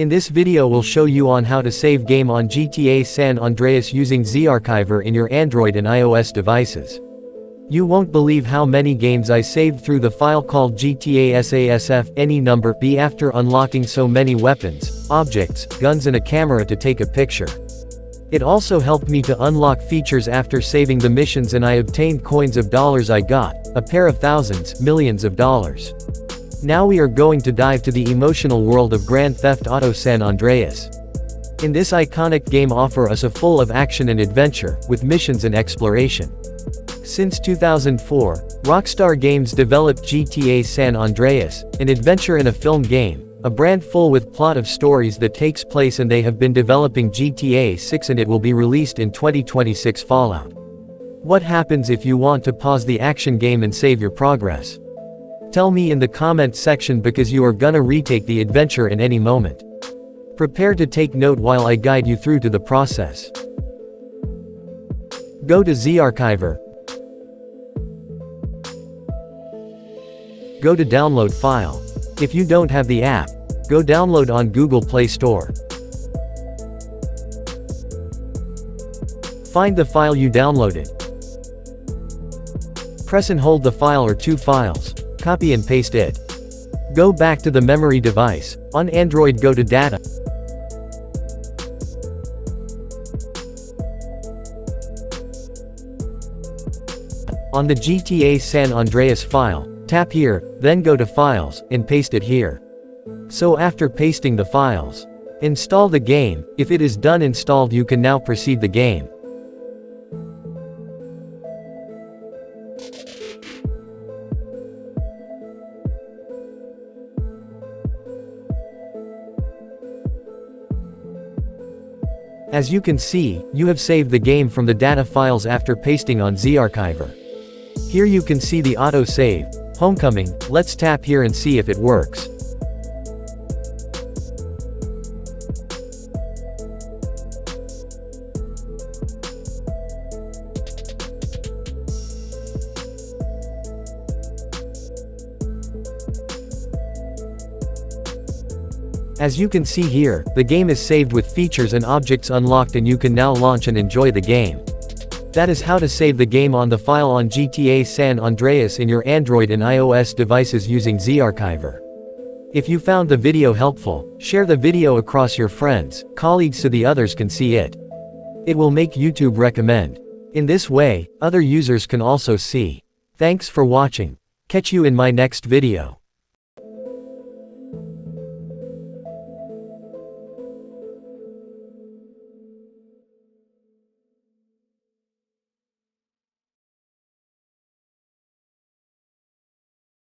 In this video we'll show you on how to save game on GTA San Andreas using Zarchiver in your Android and iOS devices. You won't believe how many games I saved through the file called GTA SASF any number B after unlocking so many weapons, objects, guns and a camera to take a picture. It also helped me to unlock features after saving the missions, and I obtained coins of dollars. I got a pair of thousands, millions of dollars. Now we are going to dive to the emotional world of Grand Theft Auto San Andreas. In this iconic game offer us a full of action and adventure, with missions and exploration. Since 2004, Rockstar Games developed GTA San Andreas, an adventure and a film game, a brand full with plot of stories that takes place, and they have been developing GTA 6 and it will be released in 2026 Fallout. What happens if you want to pause the action game and save your progress? Tell me in the comment section, because you are gonna retake the adventure in any moment. Prepare to take note while I guide you through to the process. Go to Zarchiver. Go to download file. If you don't have the app, go download on Google Play Store. Find the file you downloaded. Press and hold the file or two files. Copy and paste it. Go back to the memory device. On Android, go to Data. On the GTA San Andreas file, tap here, then go to Files, and paste it here. So after pasting the files, install the game. If it is done installed, you can now proceed the game. As you can see, you have saved the game from the data files after pasting on Zarchiver. Here you can see the auto-save, Homecoming. Let's tap here and see if it works. As you can see here, the game is saved with features and objects unlocked, and you can now launch and enjoy the game. That is how to save the game on the file on GTA San Andreas in your Android and iOS devices using Zarchiver. If you found the video helpful, share the video across your friends, colleagues so the others can see it. It will make YouTube recommend. In this way, other users can also see. Thanks for watching. Catch you in my next video.